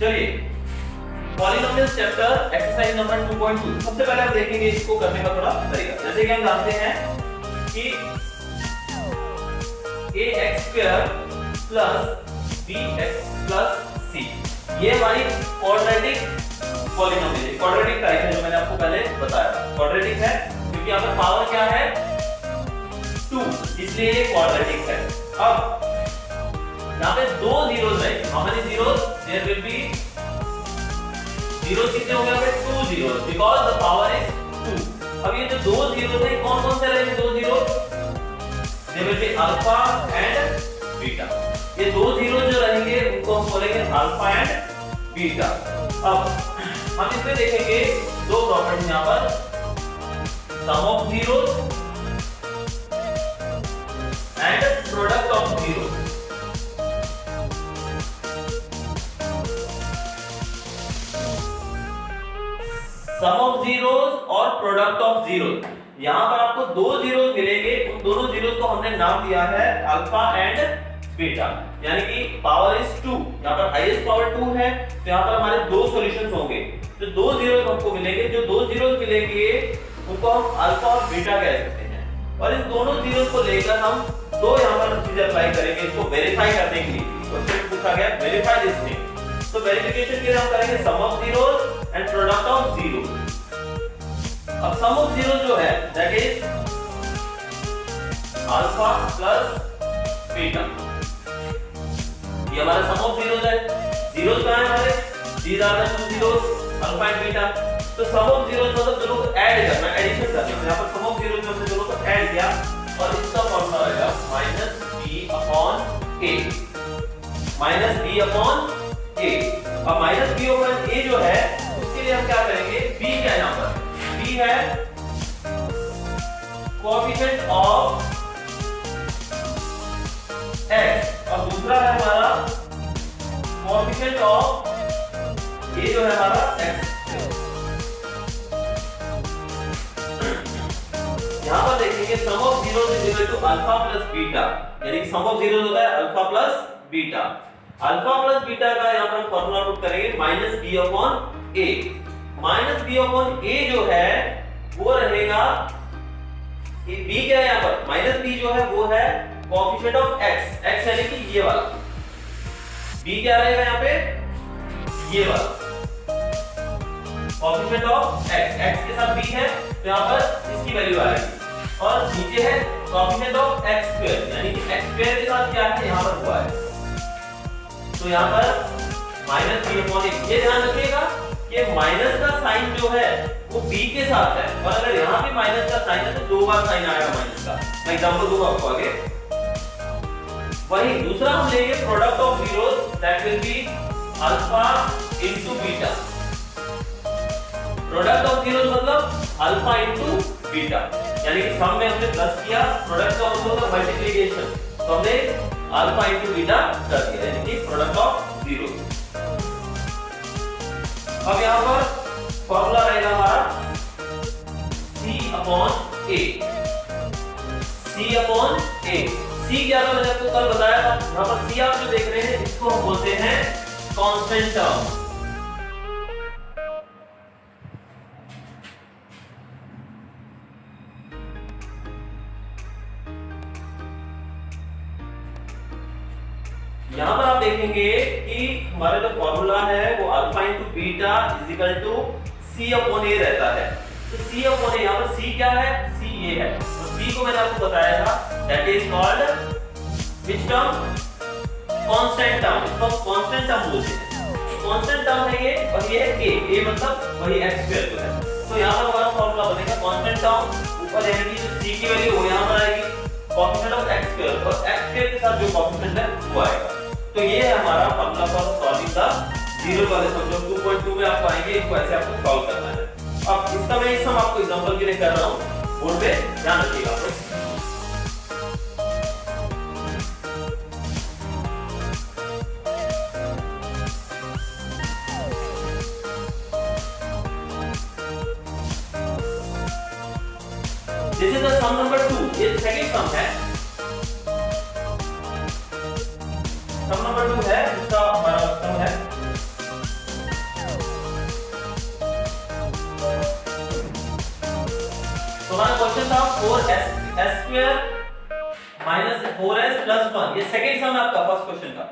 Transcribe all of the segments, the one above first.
चलिए polynomial chapter exercise number 2.2 सबसे पहले हम देखेंगे इसको करने का थोड़ा तरीका। जैसे कि हम जानते हैं कि ax² + bx + c ये हमारी क्वाड्रेटिक पॉलिनोमियल है, क्वाड्रेटिक टाइप है जो मैंने आपको पहले बताया था। क्वाड्रेटिक है क्योंकि यहाँ पर पावर क्या है 2, इसलिए ये क्वाड्रेटिक है। अब यहाँ पे दो जीरोस रहेंगे। How many zeros? There will be zeros कितने हो गए? 2 zeros because the power is 2। अब ये जो दो जीरोस है कौन कौन से रहेंगे? दो zeros there will be alpha and beta. ये दो जीरोस जो रहेंगे उनको हम बोलेंगे अल्फा एंड बीटा। अब हम इसमें देखेंगे दो प्रॉपर्टीज यहाँ पर, sum of zeros and product of zeros. Sum of zeros और प्रोडक्ट ऑफ जीरोस। यहां पर आपको दो जीरोस मिलेंगे, उन दोनों जीरोस को हमने नाम दिया है अल्फा एंड बीटा, यानी कि पावर इज 2। यहां पर हाईएस्ट पावर 2 है तो यहां पर हमारे दो सॉल्यूशंस होंगे। जो दो जीरोस हमको मिलेंगे, जो दो जीरोस मिलेंगे उनको हम अल्फा और बीटा कह सकते हैं। और इन दोनों जीरोस को लेकर हम दो यहां पर चीजें अप्लाई करेंगे इसको वेरीफाई करने के लिए। क्वेश्चन पूछा गया वेरीफाई दिस थिंग, तो वेरिफिकेशन के लिए हम करेंगे sum of zeros and product of zeros. अब सम ऑफ जीरोस जो है that is alpha plus beta. ये हमारा सम ऑफ जीरोस है। जीरोस कहां है हमारे? These are the two zeros alpha and beta. तो सम ऑफ जीरोस मतलब दोनों को ऐड करना, एडिशन करना। तो यहां पर सम ऑफ जीरोस में हमने दोनों को ऐड किया और इसका फॉर्मूला आएगा -b/a। -b/a। अब -b/a जो है उसके लिए हम क्या करेंगे? b क्या है यहां पर? b है कोएफिशिएंट ऑफ x और दूसरा है हमारा कोएफिशिएंट ऑफ ये जो है हमारा x। यहां पर देखेंगे sum of zeros is equal to alpha plus beta, यानी कि सम ऑफ जीरोस होता है alpha plus beta. Alpha plus beta का यहां पर हम फार्मूला पुट करेंगे -b/a। -b/a जो है वो रहेगा, ये b क्या है यहां पर? -b जो है वो है कोएफिशिएंट ऑफ x, x यानी कि ये वाला। b क्या रहेगा यहां पे? ये वाला कोएफिशिएंट ऑफ x, x के साथ b है तो यहां पर इसकी वैल्यू आएगी। और नीचे है कोएफिशिएंट ऑफ x², यानी कि x² के साथ क्या है यहां पर हुआ है। तो यहां पर -b/a। ये ध्यान रखिएगा कि माइनस का साइन जो है वो b के साथ है, और अगर यहां भी माइनस का साइन है तो दो बार साइन आएगा माइनस का। मैं एग्जांपल दूंगा आपको आगे। वही दूसरा हम लेंगे product of zeros that will be alpha into beta. Product of zeros मतलब अल्फा इनटू बीटा, यानी कि सम में हमने प्लस किया, प्रोडक्ट का मतलब होता है मल्टीप्लिकेशन, तो हमने अल्फा इनटू बीटा कर दिया, यानी कि प्रोडक्ट ऑफ जीरोस। अब यहां पर फॉर्मूला रहेगा हमारा c/a। c/a c क्या था मैंने आपको कल बताया था। यहां पर c आप जो देख रहे हैं इसको हम बोलते हैं कांस्टेंट टर्म। यहां पर आप देखेंगे कि हमारा जो फॉर्मूला है वो alpha into beta is equal to c/a रहता है। तो c/a यहां पर c क्या है? c ये है। तो c को मैंने आपको बताया था that is called which term? Constant term. इसको कांस्टेंट टर्म बोलते हैं। कांस्टेंट टर्म है ये, और ये है a मतलब वही x² जो है। तो यहां पर हमारा फॉर्मूला बनेगा कांस्टेंट टर्म, ऊपर यानी कि जो c की वैल्यू वो यहां पर आएगी, कोएफिशिएंट ऑफ x² और x² के साथ जो कोएफिशिएंट है वो आएगा। तो ये है हमारा formula for solving the zero वाले सम। जो 2.2 में आपको आएंगे, इनको ऐसे आपको सॉल्व करना है। अब इसका मैं एक सम आपको एग्जांपल के लिए कर रहा हूं, बोर्ड पे ध्यान रखिएगा आप लोग। This is the sum number 2. ये सेकंड सम है। सम नंबर 2 है, इसका हमारा सम है 4s square minus 4s plus 1, ये सेकंड सम है आपका फर्स्ट क्वेश्चन का।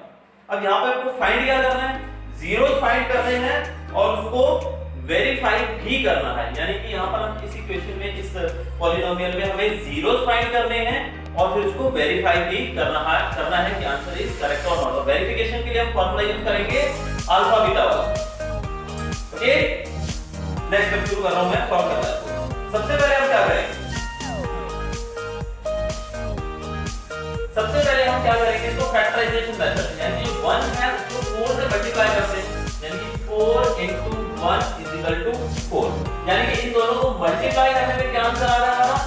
अब यहाँ पे आपको फाइंड क्या करना है, जीरोस फाइंड करने हैं और उसको वेरीफाई भी करना है, यानी कि यहाँ पर हम इस इक्वेशन में, इस पॉलिनोमियल में हमें जीरोस फाइंड करने हैं और फिर उसको वेरीफाई भी करना है कि आंसर इज करेक्ट और नॉट। वेरिफिकेशन के लिए हम फार्मूला यूज करेंगे अल्फा बीटा वाला। ओके, नेक्स्ट मैं शुरू कर रहा हूं, मैं सॉल्व करना है। सबसे पहले हम क्या करेंगे, इसको फैक्टराइजेशन मेथड, यानी जो 1 है उसको 4 से मल्टीप्लाई करते हैं, यानी कि 4 into 1 is equal to 4, यानी कि इन दोनों को मल्टीप्लाई करने पे क्या आंसर आ रहा है हमारा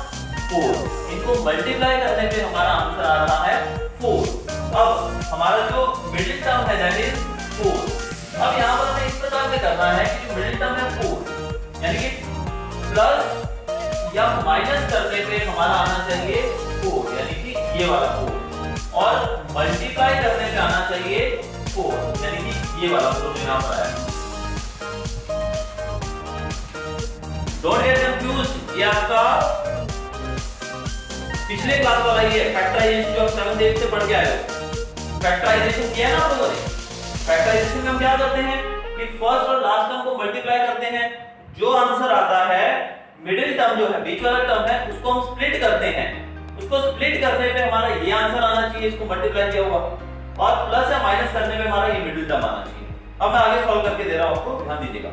4, इनको मल्टीप्लाई करने पे हमारा आंसर आ रहा है 4। अब हमारा जो मिडिल टर्म है दैट इज 4। अब यहां पर हमें इस प्रकार से करना है कि जो मिडिल टर्म है 4, यानी कि प्लस या माइनस करने पे हमारा आना चाहिए 4, यानी कि ये वाला 4, और मल्टीप्लाई करने पे आना चाहिए 4, यानी कि ये वाला 4 यहां पर है। डोंट गेट कंफ्यूज्ड, ये आपका पिछले क्लास वाला ही है, फैक्टराइजेशन जो 7th 8th से पढ़ के आए हो। फैक्टराइजेशन किया ना आप लोगों ने। फैक्टराइजेशन में हम क्या करते हैं कि फर्स्ट और लास्ट टर्म को मल्टीप्लाई करते हैं, जो आंसर आता है मिडिल टर्म जो है, बीच वाला टर्म है, उसको हम स्प्लिट करते हैं। उसको स्प्लिट करने पे हमारा ये आंसर आना चाहिए, इसको मल्टीप्लाई किया हुआ, और प्लस या माइनस करने पे हमारा ये मिडिल टर्म आना चाहिए। अब मैं आगे सॉल्व करके दे रहा हूं आपको, ध्यान दीजिएगा।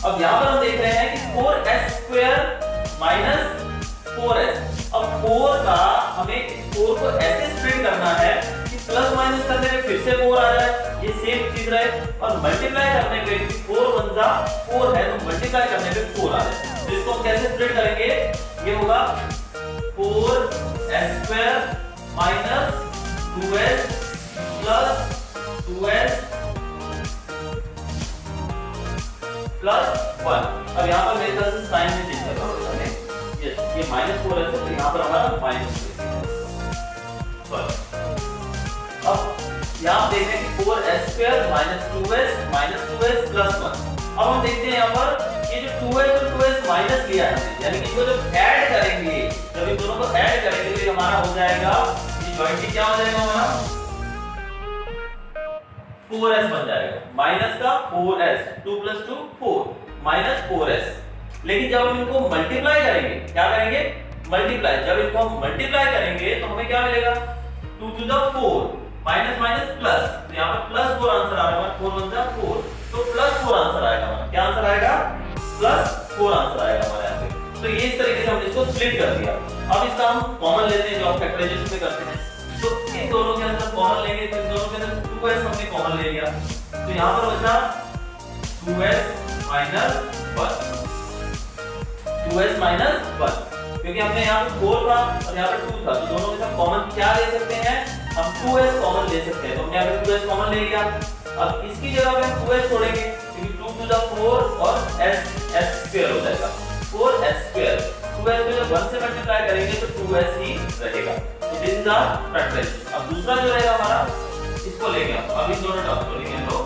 अब यहां पर हम देख रहे हैं कि 4s स्क्वायर माइनस 4s। अब 4 का हमें इस 4 को ऐसे स्प्लिट करना है कि प्लस माइनस करने पे फिर से 4 आ जाए, ये सेम चीज रहे, और मल्टीप्लाई करने पे 4 1 जा 4 है तो मल्टीप्लाई करने पे 4 आ जाए। तो इसको हम कैसे स्प्लिट करेंगे, ये होगा 4s square minus 2s plus 2s plus 1। अब यहाँ पर मेरे ख्याल से साइन में चेंज करना होगा हमें, यस, ये -4 है तो यहाँ पर हमारा -4 है। अब यहाँ देख रहे हैं कि 4s square minus 2s plus 1। अब हम देखते हैं यहाँ पर ये जो 2s और 2s माइनस लिया है, यानी कि इनको जब ऐड करेंगे, जब इन दोनों को ऐड करेंगे तो हमारा हो जाएगा, ये जॉइंट क्या हो जाएगा हमारा 4s बन जाएगा, माइनस का 4s, 2 + 2 4 माइनस 4s। लेकिन जब हम इनको मल्टीप्लाई करेंगे, क्या करेंगे मल्टीप्लाई, जब इनको हम मल्टीप्लाई करेंगे तो हमें क्या मिलेगा 2 to the 4 minus minus plus, तो यहाँ पर +4 आंसर आ रहा है, 4 1 जा 4, तो +4 आंसर आएगा हमारा। क्या आंसर आएगा +4 आंसर आएगा हमारे यहाँ पे। तो ये इस तरीके से हमने इसको स्प्लिट कर दिया। अब इसका हम कॉमन लेते हैं जो हम फैक्टराइजेशन में करते हैं, तो इन दोनों के अंदर कॉमन लेंगे, तो इन दोनों के अंदर 2s हमने कॉमन ले लिया, तो यहाँ पर बचा 2s माइनस 1, 2s माइनस 1, क्योंकि हमने यहाँ पे 4 था और यहाँ पे 2 था, तो दोनों में से हम कॉमन क्या ले सकते हैं, हम 2s कॉमन ले सकते हैं, तो हमने यहाँ पे 2s कॉमन ले लिया। अब इसकी जगह पे हम 2s छोड़ेंगे, क्योंकि 2 to the 4 और s स्क्वायर हो जाएगा, 4s स्क्वायर, 2s को जब 1 से मल्टीप्लाई करेंगे तो 2s ही रहेगा। तो दिस इज आवर फैक्टराइजेशन। अब दूसरा जो रहेगा हमारा, इसको लेंगे हम, अब इन दोनों टर्म को लेंगे हम लोग,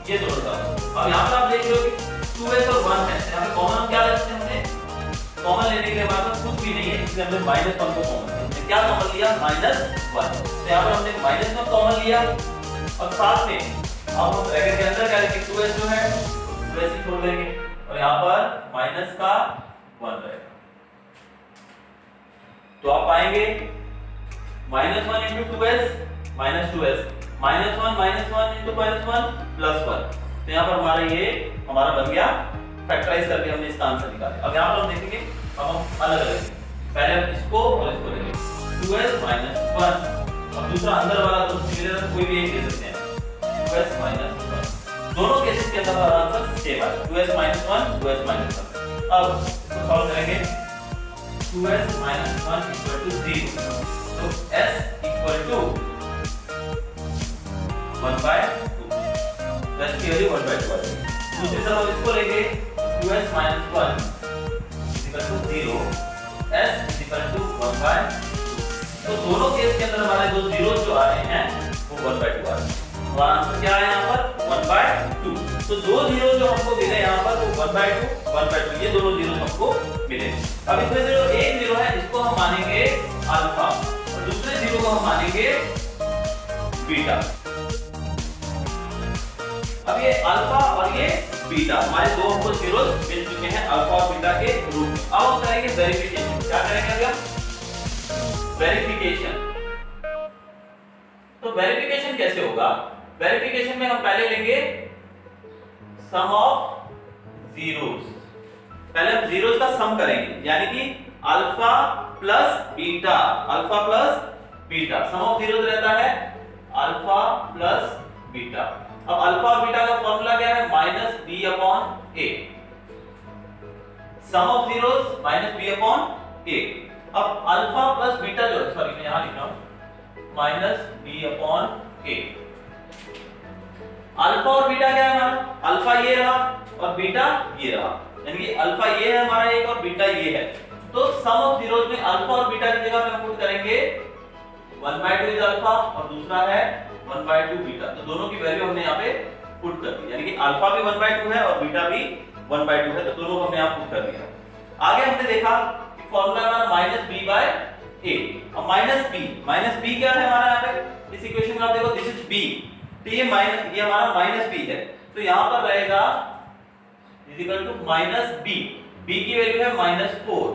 ये दोनों टर्म। अब यहाँ पर आप देख रहे हो कि 2s और 1 है, यहाँ पे कॉमन हम क्या लेते हैं, हमने कॉमन लेने के लिए हमारे पास कुछ भी नहीं है, इसलिए हमने -1 को कॉमन लिया। हमने क्या कॉमन लिया -1, तो यहाँ पर हमने -1 कॉमन लिया, और साथ में अब हम ब्रैकेट के अंदर क्या लिखेंगे 2s जो है 2s ही छोड़ देंगे, और यहाँ पर माइनस का 1 रहेगा। तो आप पाएंगे -1 into 2s -2s, -1 into -1 +1। तो यहाँ पर हमारा ये हमारा बन गया, फैक्टराइज करके हमने इसका आंसर निकाला। अब यहाँ पर हम देखेंगे, अब हम अलग अलग पहले हम इसको और इसको लेंगे 2s -1, अब दूसरा अंदर वाला तो सिमिलर है, कोई भी एक ले सकते हैं 2s -1। दोनों केसेस के अंदर हमारा आंसर सेम है, 2s -1 2s -1। अब इसको सॉल्व करेंगे, 2s -1 = 0, तो s = 1/2, that's clearly 1/2 है। दूसरी तरफ इसको लेंगे, 2s - 1 = 0, s = 1/2। तो दोनों केस के अंदर हमारे जो जीरो जो आ रहे हैं वो 1/2 आ रहे हैं। हमारा आंसर क्या है यहाँ पर 1/2। तो दो जीरो जो हमको मिले यहाँ पर वो 1/2 1/2 ये दोनों जीरो हमको मिले। अब इसमें जो एक जीरो है इसको हम मानेंगे अल्फा और दूसरे जीरो को हम मानेंगे बीटा। अब ये अल्फा और ये बीटा हमारे दो हमको जीरो मिल चुके हैं अल्फा और बीटा के रूप में। अब हम करेंगे वेरिफिकेशन। क्या करेंगे अभी हम वेरिफिकेशन। तो वेरिफिकेशन कैसे होगा? वेरिफिकेशन में हम पहले लेंगे सम ऑफ जीरोस। पहले हम जीरोस का सम करेंगे यानी कि alpha plus beta, alpha plus beta. Sum of zeros रहता है अल्फा प्लस बीटा। अब अल्फा और बीटा का फॉर्मूला क्या है? Minus B upon A. Sum of zeros minus B upon A. अब अल्फा प्लस बीटा जो है, सॉरी मैं यहां लिख रहा हूं minus B upon A. Alpha और बीटा क्या है हमारा? अल्फा ये रहा और बीटा ये रहा, यानी कि अल्फा ये है हमारा एक और बीटा ये है। तो सम ऑफ जीरोस में अल्फा और बीटा की जगह पे हम पुट करेंगे 1/2 इज अल्फा और दूसरा है 1/2 बीटा। तो दोनों की वैल्यू हमने यहाँ पे पुट कर दी, यानी कि अल्फा भी 1/2 है और बीटा भी 1/2 है। तो दोनों को हमने यहाँ पुट कर दिया। आगे हमने देखा कि फॉर्मूला हमारा माइनस बी बाय ए। अब माइनस बी क्या है हमारा यहाँ पे? इस इक्वेशन में आप देखो दिस इज बी, तो ये हमारा माइनस बी है। तो यहाँ पर रहेगा is equal to minus B. B की वैल्यू है -4।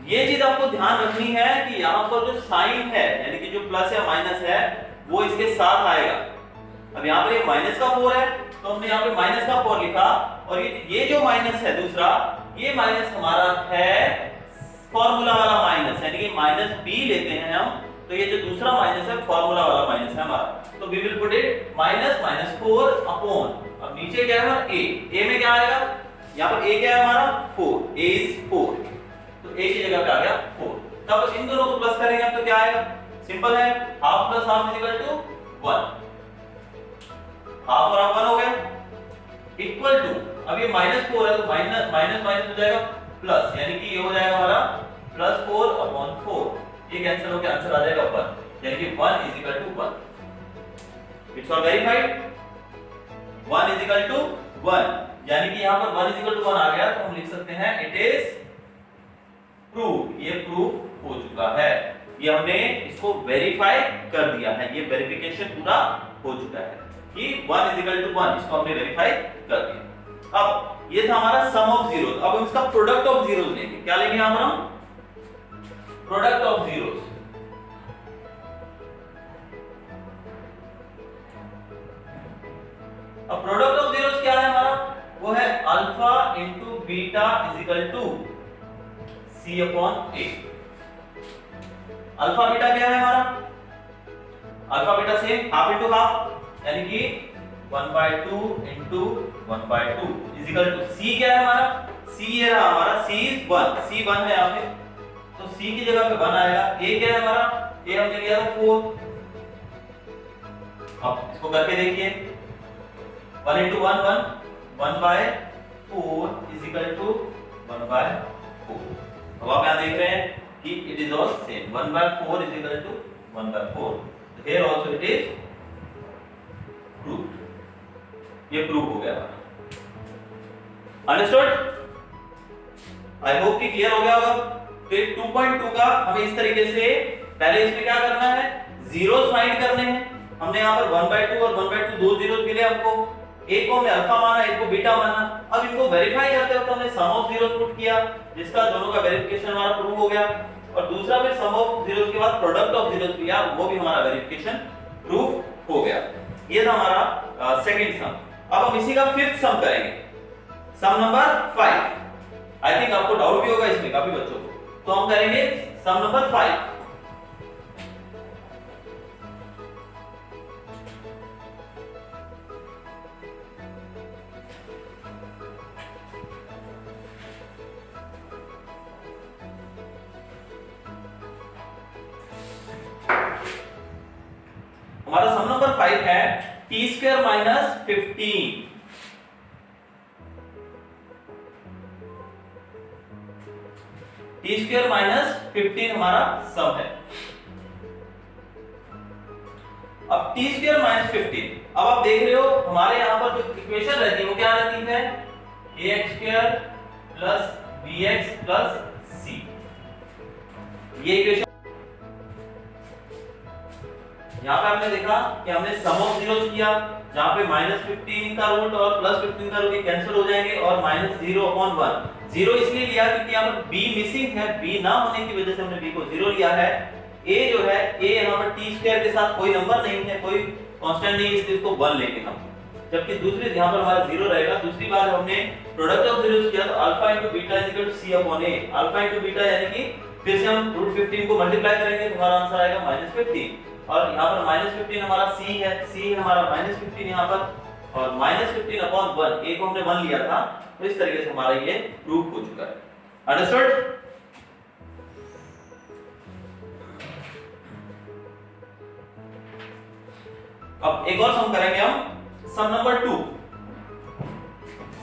ये चीज आपको ध्यान रखनी है कि यहाँ पर जो साइन है यानी कि जो प्लस या माइनस है वो इसके साथ आएगा। अब यहाँ पर ये माइनस का 4 है तो हमने यहाँ पे माइनस का 4 लिखा और ये जो माइनस है दूसरा, ये माइनस हमारा है फॉर्मूला वाला माइनस, यानी कि माइनस बी लेते हैं हम। तो ये जो दूसरा माइनस है फॉर्मूला वाला माइनस है हमारा। तो we will put it -4 upon, अब नीचे क्या है हमारा a में क्या आएगा? यहाँ पर a क्या है हमारा 4, a इज 4, तो a की जगह पे आ गया 4। तब इन दोनों को प्लस करेंगे अब तो क्या आएगा? सिंपल है, half plus half is equal to 1। Half और हाफ 1 हो गया इक्वल टू, अब ये -4 है तो माइनस माइनस हो जाएगा प्लस, यानी कि ये हो जाएगा हमारा +4 अपॉन 4। ये कैंसिल होकर आंसर आ जाएगा 1, यानी कि 1 is equal to 1। It's all verified. 1 is equal to 1, यानी कि यहां पर 1 इज इक्वल टू 1 आ गया तो हम लिख सकते हैं इट इज प्रूव। ये प्रूव हो चुका है, ये हमने इसको वेरीफाई कर दिया है, ये वेरिफिकेशन पूरा हो चुका है कि 1 इज इक्वल टू 1, इसको हमने वेरीफाई कर दिया। अब ये था हमारा सम ऑफ जीरोस। अब हम इसका प्रोडक्ट ऑफ जीरोस लेंगे। क्या लेंगे यहां पर हम? Product of zeros. अब प्रोडक्ट ऑफ जीरोस क्या है हमारा? वो है alpha into beta is equal to C upon A. Alpha beta क्या है हमारा? Alpha beta same half into half, यानी कि 1/2 into 1/2 is equal to C क्या है हमारा? सी ये रहा हमारा, सी इज 1, सी 1 है यहाँ पे तो सी की जगह पे 1 आएगा। ए क्या है हमारा? ए हमने लिया था 4। अब इसको करके देखिए 1 इंटू 1 1, 1/4 इज इक्वल टू 1/4। अब आप यहाँ देख रहे हैं कि it is all same, 1/4 is equal to 1/4। Here also it is proved. ये प्रूव हो गया। अंडरस्टूड? आई होप कि क्लियर हो गया होगा। तो 2.2 का हमें इस तरीके से पहले इसमें क्या करना है? जीरोस फाइंड करने हैं। हमने यहाँ पर 1/2 और 1/2 दो जीरोस मिले हमको, एक को हमने अल्फा माना, एक को बीटा माना। अब इनको वेरीफाई करते वक्त हमने सम ऑफ जीरोस पुट किया, जिसका दोनों का वेरिफिकेशन हमारा प्रूव हो गया। और दूसरा फिर सम ऑफ जीरोस के बाद प्रोडक्ट ऑफ जीरोस लिया, वो भी हमारा वेरिफिकेशन प्रूव हो गया। ये था हमारा सेकंड सम। अब हम इसी का फिफ्थ सम करेंगे, सम नंबर 5। आई थिंक आपको डाउट भी होगा इसमें काफी बच्चों को, तो हम करेंगे सम नंबर 5। हमारा सम नंबर 5 है t² माइनस 15। t² माइनस 15 हमारा सम है। t स्क्वायर माइनस 15, अब आप देख रहे हो हमारे यहाँ पर जो इक्वेशन रहती है वो क्या रहती है, ax square plus bx plus c, ये इक्वेशन। यहाँ पे हमने देखा कि हमने सम ऑफ जीरोस किया, जहाँ पे -15 का रूट और +15 का रूट कैंसिल हो जाएंगे और -0/1, 0 इसलिए लिया क्योंकि यहाँ पर b मिसिंग है, b ना होने की वजह से हमने b को 0 लिया है। a जो है a यहाँ पर t स्क्वायर के साथ कोई नंबर नहीं है, कोई कांस्टेंट नहीं, इसलिए इसको 1 लेंगे हम, जबकि दूसरी यहाँ पर हमारा 0 रहेगा। दूसरी बार हमने प्रोडक्ट ऑफ जीरोस किया तो alpha into beta is equal to c upon a, alpha into beta यानी कि फिर से हम √15 को मल्टीप्लाई करेंगे तो हमारा आंसर आएगा -15, और यहाँ पर -15 हमारा c है, c है हमारा -15 यहाँ पर, और -15/1, a को हमने 1 लिया था, तो इस तरीके से हमारा ये प्रूफ हो चुका है। अंडरस्टूड? अब एक और सम करेंगे हम, सम नंबर 2,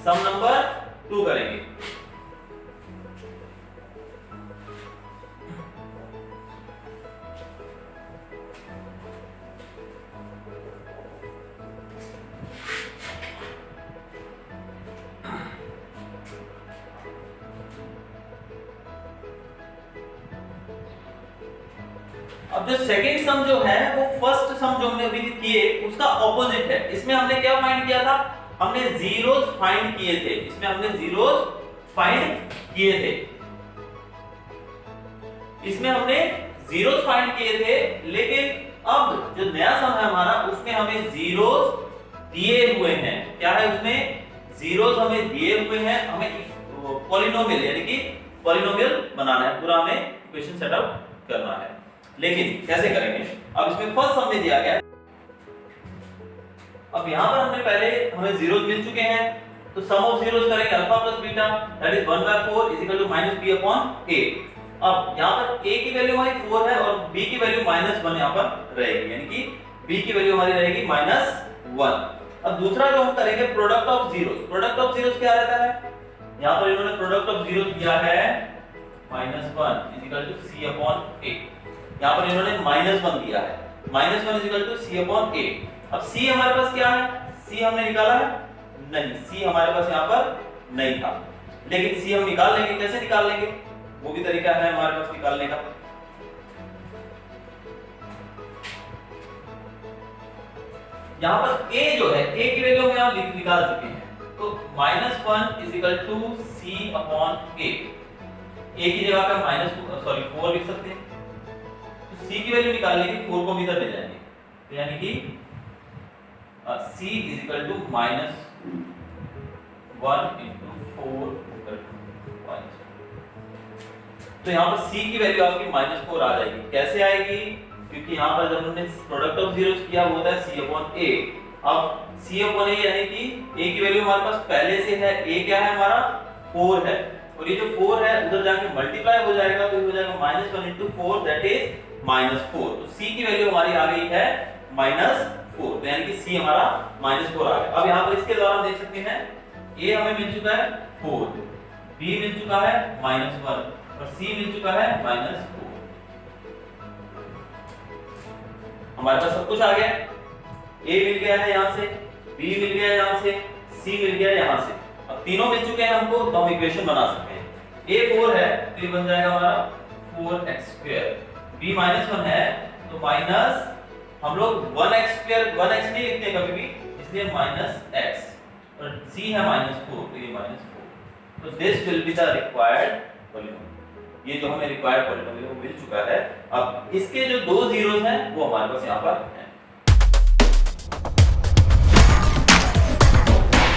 सम नंबर 2 करेंगे। अब जो सेकंड सम जो है वो फर्स्ट सम जो हमने अभी किए उसका ऑपोजिट है। इसमें हमने क्या फाइंड किया था, हमने जीरोस फाइंड किए थे, इसमें हमने जीरोस फाइंड किए थे, इसमें हमने जीरोस फाइंड किए थे, लेकिन अब जो नया सम है हमारा उसमें हमें जीरोस दिए हुए हैं। क्या है उसमें, जीरोस हमें दिए हुए हैं, हमें पॉलिनोमियल यानी कि पॉलिनोमियल बनाना है, पूरा हमें इक्वेशन सेटअप करना है। लेकिन कैसे करेंगे, अब इसमें फर्स्ट सम में दिया गया है, अब यहां पर हमने पहले हमें जीरोस मिल चुके हैं, तो सम ऑफ जीरोस करेंगे alpha plus beta that is 1/4 is equal to -b upon a। अब यहां पर a की वैल्यू हमारी 4 है और b की वैल्यू -1 यहां पर रहेगी, यानी कि b की वैल्यू हमारी रहेगी -1। अब दूसरा जो हम करेंगे product of zeros, product of zeros क्या रहता है, यहां पर इन्होंने प्रोडक्ट ऑफ जीरोस दिया है -1 is equal to c upon a, यहाँ पर इन्होंने -1 दिया है, -1 is equal to c upon a। अब c हमारे पास क्या है, c हमने निकाला है नहीं, c हमारे पास यहाँ पर नहीं था, लेकिन c हम निकाल लेंगे। कैसे निकाल लेंगे, वो भी तरीका है हमारे पास निकालने का। यहाँ पर a जो है, a की वैल्यू हम यहाँ निकाल चुके हैं, तो -1 is equal to c upon a, a की जगह पे 4 लिख सकते हैं, c की वैल्यू निकालने की 4 को इधर ले जाएंगे, तो यानी कि c is equal to -1 into 4 equal to -4। तो यहाँ पर c की वैल्यू आपकी -4 आ जाएगी। कैसे आएगी, क्योंकि यहाँ पर जब हमने प्रोडक्ट ऑफ जीरोस किया वो होता है c अपॉन a। अब c अपॉन a यानी कि a की वैल्यू हमारे पास पहले से है, a क्या है हमारा 4 है, और ये जो 4 है उधर जाके मल्टीप्लाई हो जाएगा, तो ये हो जाएगा -1 into 4 दैट इज -4। तो c की वैल्यू हमारी आ गई है -4, तो यानी कि c हमारा -4 आ गया। अब यहाँ पर इसके द्वारा देख सकते हैं a हमें मिल चुका है 4, b मिल चुका है -1 और c मिल चुका है -4। हमारे पास सब कुछ आ गया, a मिल गया है यहाँ से, b मिल गया है यहाँ से, c मिल गया है यहाँ से। अब तीनों मिल चुके हैं हमको, तो हम इक्वेशन बना सकते हैं। a 4 है तो ये बन जाएगा हमारा 4x², b -1 है तो माइनस हम लोग 1x² नहीं लिखते कभी भी, इसलिए -x, और c है -4 तो ये -4। तो this will be the required polynomial, ये जो हमें रिक्वायर्ड पॉलिनोमियल वो मिल चुका है। अब इसके जो दो जीरोस हैं वो हमारे पास यहाँ पर है।